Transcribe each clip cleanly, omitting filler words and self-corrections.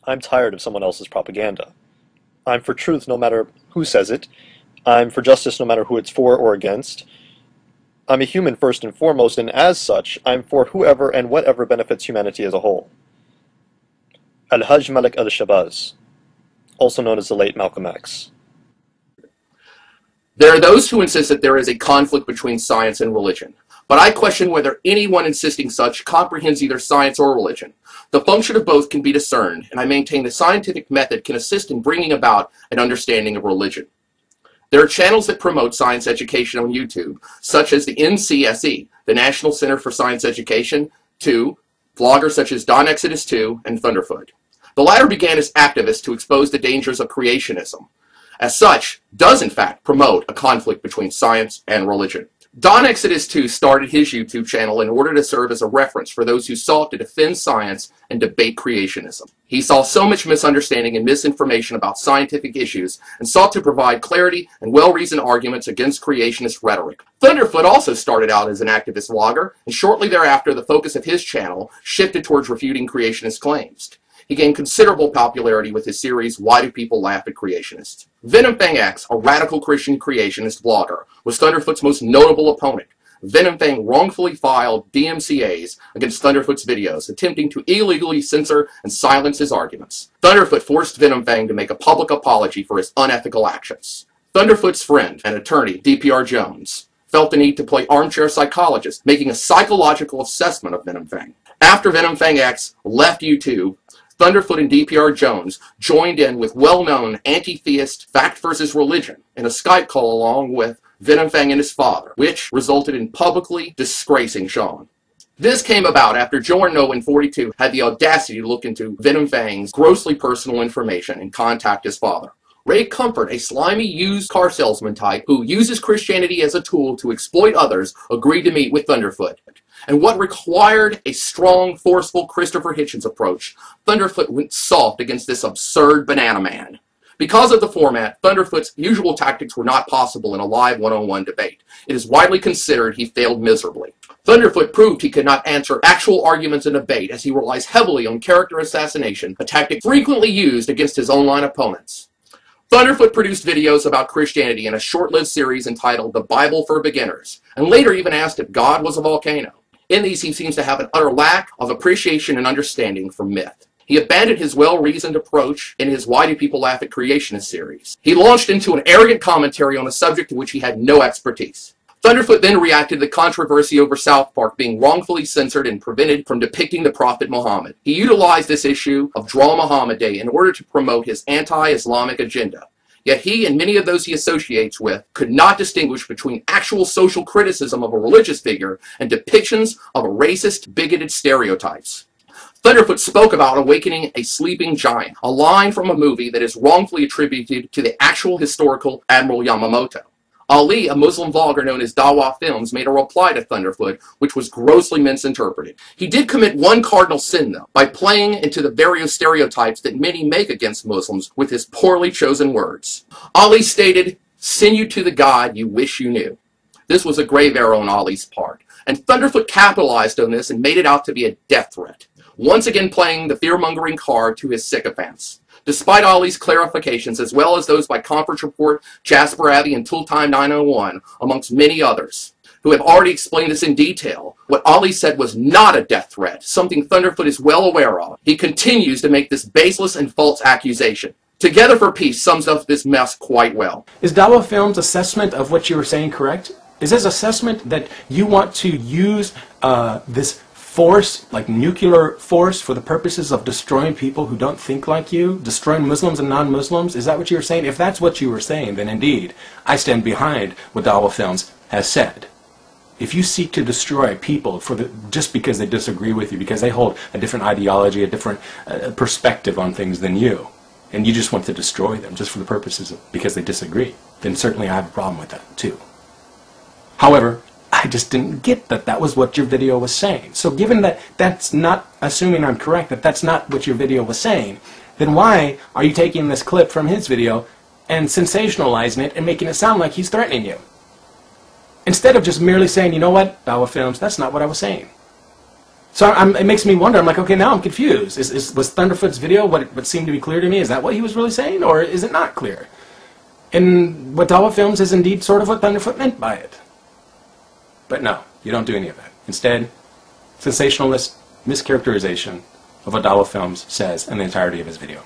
I'm tired of someone else's propaganda. I'm for truth no matter who says it. I'm for justice no matter who it's for or against. I'm a human first and foremost, and as such, I'm for whoever and whatever benefits humanity as a whole. Al-Hajj Malik al-Shabazz, also known as the late Malcolm X. There are those who insist that there is a conflict between science and religion, but I question whether anyone insisting such comprehends either science or religion. The function of both can be discerned, and I maintain the scientific method can assist in bringing about an understanding of religion. There are channels that promote science education on YouTube, such as the NCSE, the National Center for Science Education, 2, vloggers such as Don Exodus 2 and Thunderfoot. The latter began as activists to expose the dangers of creationism. As such, does in fact promote a conflict between science and religion. Don Exodus 2 started his YouTube channel in order to serve as a reference for those who sought to defend science and debate creationism. He saw so much misunderstanding and misinformation about scientific issues and sought to provide clarity and well-reasoned arguments against creationist rhetoric. Thunderfoot also started out as an activist vlogger, and shortly thereafter the focus of his channel shifted towards refuting creationist claims. He gained considerable popularity with his series, Why Do People Laugh at Creationists? Venom Fang X, a radical Christian creationist blogger, was Thunderfoot's most notable opponent. Venom Fang wrongfully filed DMCAs against Thunderfoot's videos, attempting to illegally censor and silence his arguments. Thunderfoot forced Venom Fang to make a public apology for his unethical actions. Thunderfoot's friend and attorney, DPR Jones, felt the need to play armchair psychologist, making a psychological assessment of Venom Fang. After Venom Fang X left YouTube, Thunderfoot and DPR Jones joined in with well-known anti-theist Fact vs. Religion in a Skype call along with Venom Fang and his father, which resulted in publicly disgracing Sean. This came about after Jordan Owen 42 had the audacity to look into Venom Fang's grossly personal information and contact his father. Ray Comfort, a slimy used car salesman type who uses Christianity as a tool to exploit others, agreed to meet with Thunderfoot. And what required a strong, forceful Christopher Hitchens approach, Thunderfoot went soft against this absurd banana man. Because of the format, Thunderfoot's usual tactics were not possible in a live one-on-one debate. It is widely considered he failed miserably. Thunderfoot proved he could not answer actual arguments in debate as he relies heavily on character assassination, a tactic frequently used against his online opponents. Thunderfoot produced videos about Christianity in a short-lived series entitled The Bible for Beginners, and later even asked if God was a volcano. In these, he seems to have an utter lack of appreciation and understanding for myth. He abandoned his well-reasoned approach in his Why Do People Laugh at Creationist series. He launched into an arrogant commentary on a subject in which he had no expertise. Thunderfoot then reacted to the controversy over South Park being wrongfully censored and prevented from depicting the Prophet Muhammad. He utilized this issue of Draw Muhammad Day in order to promote his anti-Islamic agenda. Yet he and many of those he associates with could not distinguish between actual social criticism of a religious figure and depictions of racist, bigoted stereotypes. Thunderfoot spoke about awakening a sleeping giant, a line from a movie that is wrongfully attributed to the actual historical Admiral Yamamoto. Ali, a Muslim vlogger known as Dawa Films, made a reply to Thunderfoot, which was grossly misinterpreted. He did commit one cardinal sin, though, by playing into the various stereotypes that many make against Muslims with his poorly chosen words. Ali stated, "Send you to the God you wish you knew." This was a grave error on Ali's part, and Thunderfoot capitalized on this and made it out to be a death threat, once again playing the fear-mongering card to his sycophants. Despite Ali's clarifications, as well as those by Conference Report, Jasper Abbey, and Tooltime 901, amongst many others, who have already explained this in detail, what Ali said was not a death threat, something Thunderfoot is well aware of. He continues to make this baseless and false accusation. Together for Peace sums up this mess quite well. Is Dawa Films' assessment of what you were saying correct? Is his assessment that you want to use this force, like nuclear force, for the purposes of destroying people who don't think like you, destroying Muslims and non-Muslims? Is that what you were saying? If that's what you were saying, then indeed, I stand behind what Dawa Films has said. If you seek to destroy people just because they disagree with you, because they hold a different ideology, a different perspective on things than you, and you just want to destroy them just for the purposes of because they disagree, then certainly I have a problem with that too. However, I just didn't get that that was what your video was saying. So given that that's not, assuming I'm correct, that that's not what your video was saying, then why are you taking this clip from his video and sensationalizing it and making it sound like he's threatening you? Instead of just merely saying, you know what, Dawa Films, that's not what I was saying. So it makes me wonder. I'm like, okay, now I'm confused. Was Thunderfoot's video what seemed to be clear to me? Is that what he was really saying, or is it not clear? And what Dawa films is indeed sort of what Thunderfoot meant by it. But no, you don't do any of that. Instead, sensationalist mischaracterization of what Dawa films says in the entirety of his video.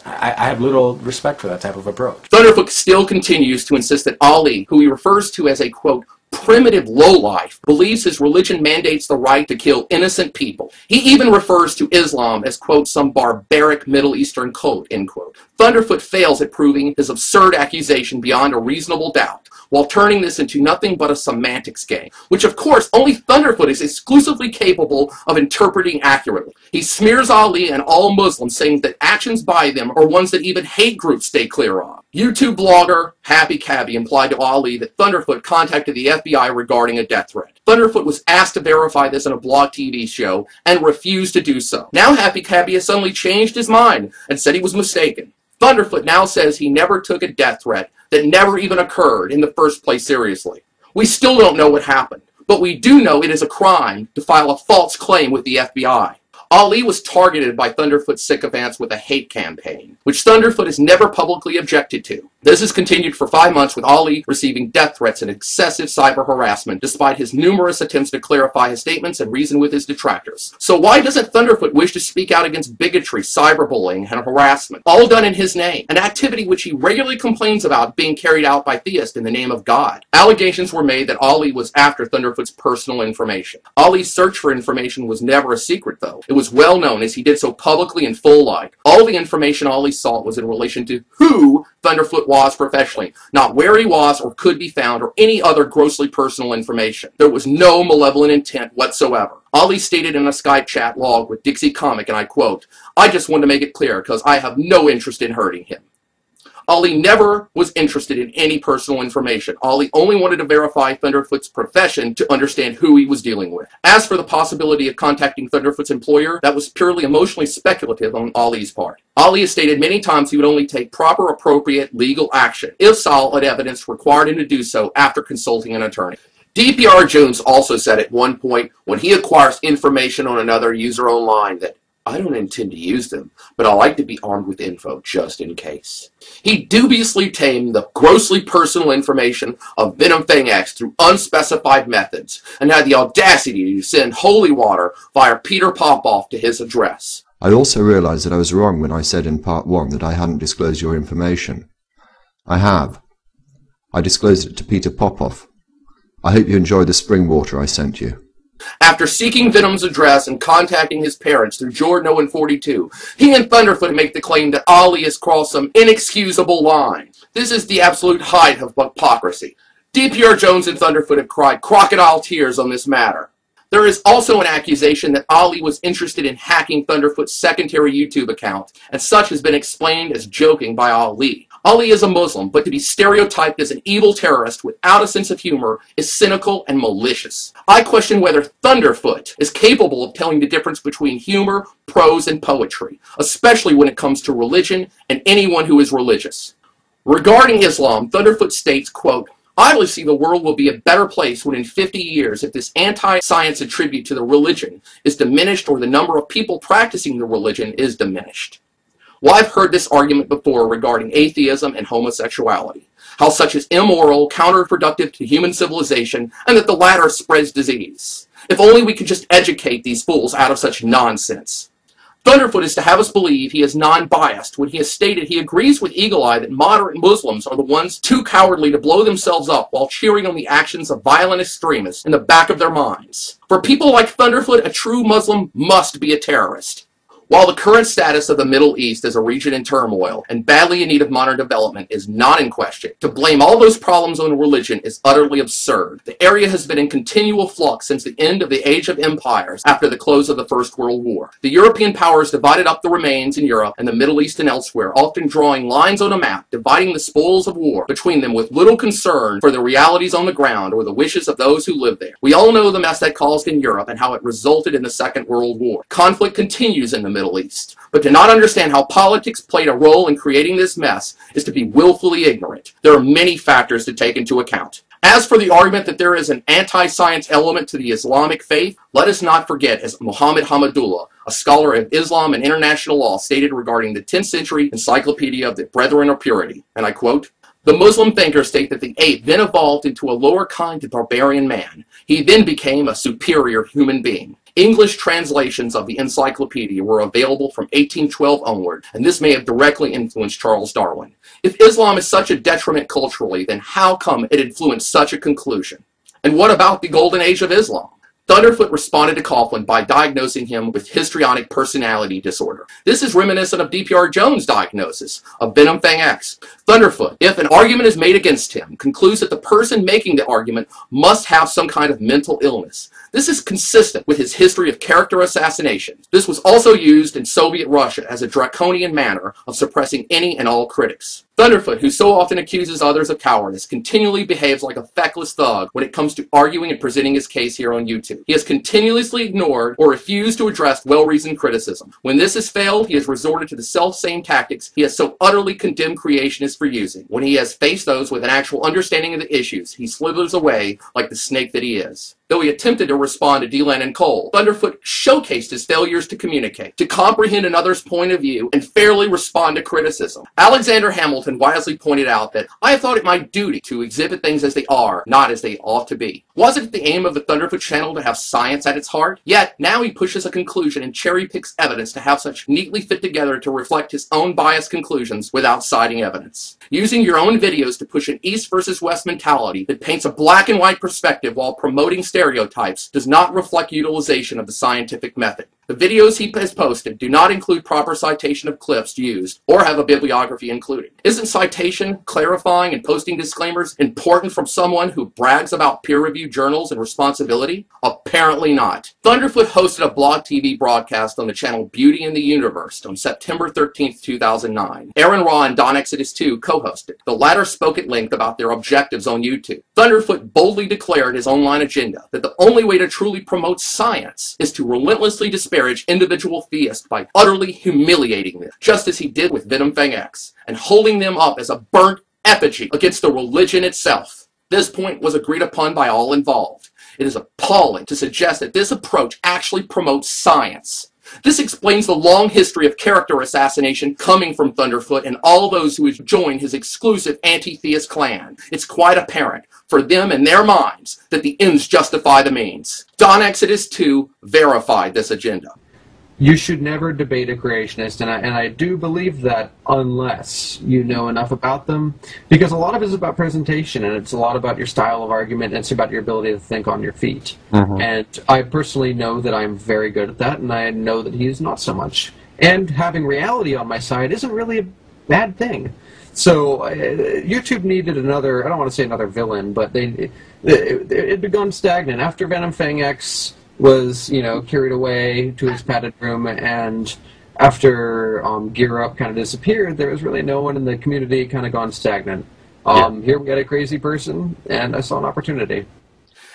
I have little respect for that type of approach. Thunderfoot still continues to insist that Ali, who he refers to as a, quote, primitive lowlife, believes his religion mandates the right to kill innocent people. He even refers to Islam as, quote, some barbaric Middle Eastern cult, end quote. Thunderfoot fails at proving his absurd accusation beyond a reasonable doubt, while turning this into nothing but a semantics game, which of course only Thunderfoot is exclusively capable of interpreting accurately. He smears Ali and all Muslims, saying that actions by them are ones that even hate groups stay clear of. YouTube blogger Happy Cabby implied to Ali that Thunderfoot contacted the FBI regarding a death threat. Thunderfoot was asked to verify this in a blog TV show and refused to do so. Now Happy Cabby has suddenly changed his mind and said he was mistaken. Thunderfoot now says he never took a death threat that never even occurred in the first place seriously. We still don't know what happened, but we do know it is a crime to file a false claim with the FBI. Ali was targeted by Thunderfoot sycophants with a hate campaign, which Thunderfoot has never publicly objected to. This has continued for 5 months, with Ali receiving death threats and excessive cyber harassment, despite his numerous attempts to clarify his statements and reason with his detractors. So why doesn't Thunderfoot wish to speak out against bigotry, cyberbullying, and harassment, all done in his name, an activity which he regularly complains about being carried out by theists in the name of God? Allegations were made that Ali was after Thunderfoot's personal information. Ali's search for information was never a secret, though. It was well known, as he did so publicly in full light. All the information Ali sought was in relation to who Thunderfoot was professionally, not where he was or could be found or any other grossly personal information. There was no malevolent intent whatsoever. Ali stated in a Skype chat log with Dixie Comic, and I quote, "I just want to make it clear because I have no interest in hurting him." Ali never was interested in any personal information. Ali only wanted to verify Thunderfoot's profession to understand who he was dealing with. As for the possibility of contacting Thunderfoot's employer, that was purely emotionally speculative on Ali's part. Ali has stated many times he would only take proper, appropriate legal action if solid evidence required him to do so after consulting an attorney. DPR Jones also said at one point, when he acquires information on another user online, that "I don't intend to use them, but I like to be armed with info just in case." He dubiously tamed the grossly personal information of Venom Fang X through unspecified methods, and had the audacity to send holy water via Peter Popoff to his address. I also realised that I was wrong when I said in part 1 that I hadn't disclosed your information. I have. I disclosed it to Peter Popoff. I hope you enjoyed the spring water I sent you. After seeking Venom's address and contacting his parents through Jordan Owen 42, he and Thunderfoot make the claim that Ali has crossed some inexcusable line. This is the absolute height of hypocrisy. DPR Jones and Thunderfoot have cried crocodile tears on this matter. There is also an accusation that Ali was interested in hacking Thunderfoot's secondary YouTube account, and such has been explained as joking by Ali. Ali is a Muslim, but to be stereotyped as an evil terrorist without a sense of humor is cynical and malicious. I question whether Thunderfoot is capable of telling the difference between humor, prose, and poetry, especially when it comes to religion and anyone who is religious. Regarding Islam, Thunderfoot states, quote, "I believe the world will be a better place when in 50 years, if this anti-science attribute to the religion is diminished or the number of people practicing the religion is diminished." Well, I've heard this argument before regarding atheism and homosexuality, how such is immoral, counterproductive to human civilization, and that the latter spreads disease. If only we could just educate these fools out of such nonsense. Thunderfoot is to have us believe he is non-biased when he has stated he agrees with Eagle Eye that moderate Muslims are the ones too cowardly to blow themselves up while cheering on the actions of violent extremists in the back of their minds. For people like Thunderfoot, a true Muslim must be a terrorist. While the current status of the Middle East as a region in turmoil and badly in need of modern development is not in question, to blame all those problems on religion is utterly absurd. The area has been in continual flux since the end of the Age of Empires after the close of the First World War. The European powers divided up the remains in Europe and the Middle East and elsewhere, often drawing lines on a map, dividing the spoils of war between them with little concern for the realities on the ground or the wishes of those who live there. We all know the mess that caused in Europe and how it resulted in the Second World War. Conflict continues in the Middle East. But to not understand how politics played a role in creating this mess is to be willfully ignorant. There are many factors to take into account. As for the argument that there is an anti-science element to the Islamic faith, let us not forget, as Muhammad Hamadullah, a scholar of Islam and international law, stated regarding the 10th century encyclopedia of the Brethren of Purity, and I quote, "The Muslim thinkers state that the ape then evolved into a lower kind of barbarian man. He then became a superior human being. English translations of the encyclopedia were available from 1812 onward, and this may have directly influenced Charles Darwin. If Islam is such a detriment culturally, then how come it influenced such a conclusion? And what about the golden age of Islam?" Thunderfoot responded to Coughlin by diagnosing him with histrionic personality disorder. This is reminiscent of D.P.R. Jones' diagnosis of Venom Fang X. Thunderfoot, if an argument is made against him, concludes that the person making the argument must have some kind of mental illness. This is consistent with his history of character assassination. This was also used in Soviet Russia as a draconian manner of suppressing any and all critics. Thunderfoot, who so often accuses others of cowardice, continually behaves like a feckless thug when it comes to arguing and presenting his case here on YouTube. He has continuously ignored or refused to address well-reasoned criticism. When this has failed, he has resorted to the self-same tactics he has so utterly condemned creationists for using. When he has faced those with an actual understanding of the issues, he slithers away like the snake that he is. Though he attempted to respond to Deland and Cole, Thunderfoot showcased his failures to communicate, to comprehend another's point of view, and fairly respond to criticism. Alexander Hamilton wisely pointed out that, "I have thought it my duty to exhibit things as they are, not as they ought to be." Wasn't it the aim of the Thunderfoot channel to have science at its heart? Yet, now he pushes a conclusion and cherry-picks evidence to have such neatly fit together to reflect his own biased conclusions without citing evidence. Using your own videos to push an East versus West mentality that paints a black and white perspective while promoting stereotypes does not reflect utilization of the scientific method. The videos he has posted do not include proper citation of clips used or have a bibliography included. Isn't citation, clarifying, and posting disclaimers important from someone who brags about peer-reviewed journals and responsibility? Apparently not. Thunderfoot hosted a Blog TV broadcast on the channel Beauty in the Universe on September 13th, 2009. Aaron Raw and Don Exodus 2 co-hosted. The latter spoke at length about their objectives on YouTube. Thunderfoot boldly declared his online agenda, that the only way to truly promote science is to relentlessly disparage individual theists by utterly humiliating them, just as he did with Venom Fang X, and holding them up as a burnt effigy against the religion itself. This point was agreed upon by all involved. It is appalling to suggest that this approach actually promotes science. This explains the long history of character assassination coming from Thunderfoot and all those who have joined his exclusive anti-theist clan. It's quite apparent, for them in their minds, that the ends justify the means. Don Exodus 2 verified this agenda. You should never debate a creationist, and I do believe that unless you know enough about them, because a lot of it is about presentation, and it's a lot about your style of argument, and it's about your ability to think on your feet. And I personally know that I'm very good at that, and I know that he is not so much. And having reality on my side isn't really a bad thing. So YouTube needed another, I don't want to say another villain, but it had gone stagnant. After Venom Fang X was, carried away to his padded room, and after Gear Up kind of disappeared, there was really no one in the community, kind of gone stagnant. Here we had a crazy person, and I saw an opportunity.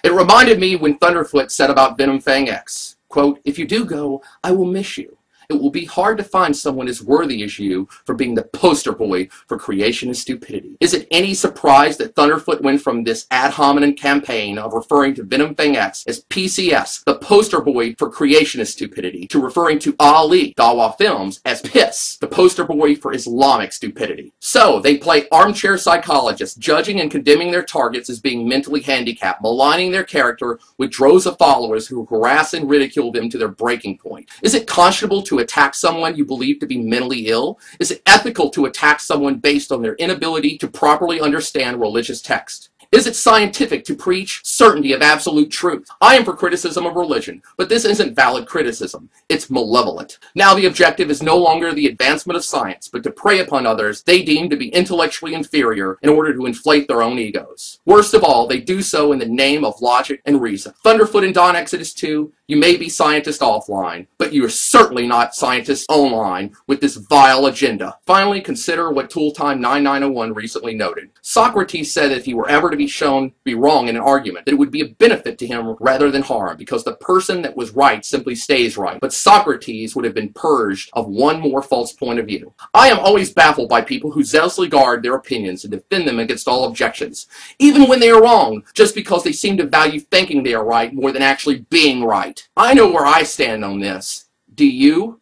It reminded me when Thunderfoot said about Venom Fang X, quote, "If you do go, I will miss you. It will be hard to find someone as worthy as you for being the poster boy for creationist stupidity." Is it any surprise that Thunderfoot went from this ad hominem campaign of referring to Venom Fang X as PCS, the poster boy for creationist stupidity, to referring to Ali, Dawa Films, as PISS, the poster boy for Islamic stupidity? So, they play armchair psychologists, judging and condemning their targets as being mentally handicapped, maligning their character with droves of followers who harass and ridicule them to their breaking point. Is it conscionable to attack someone you believe to be mentally ill? Is it ethical to attack someone based on their inability to properly understand religious text? Is it scientific to preach certainty of absolute truth? I am for criticism of religion, but this isn't valid criticism. It's malevolent. Now the objective is no longer the advancement of science, but to prey upon others they deem to be intellectually inferior in order to inflate their own egos. Worst of all, they do so in the name of logic and reason. Thunderfoot and Don Exodus 2, you may be scientists offline, but you are certainly not scientists online with this vile agenda. Finally, consider what Tooltime 9901 recently noted. Socrates said if he were ever to be shown to be wrong in an argument, that it would be a benefit to him rather than harm, because the person that was right simply stays right. But Socrates would have been purged of one more false point of view. I am always baffled by people who zealously guard their opinions and defend them against all objections, even when they are wrong, just because they seem to value thinking they are right more than actually being right. I know where I stand on this. Do you?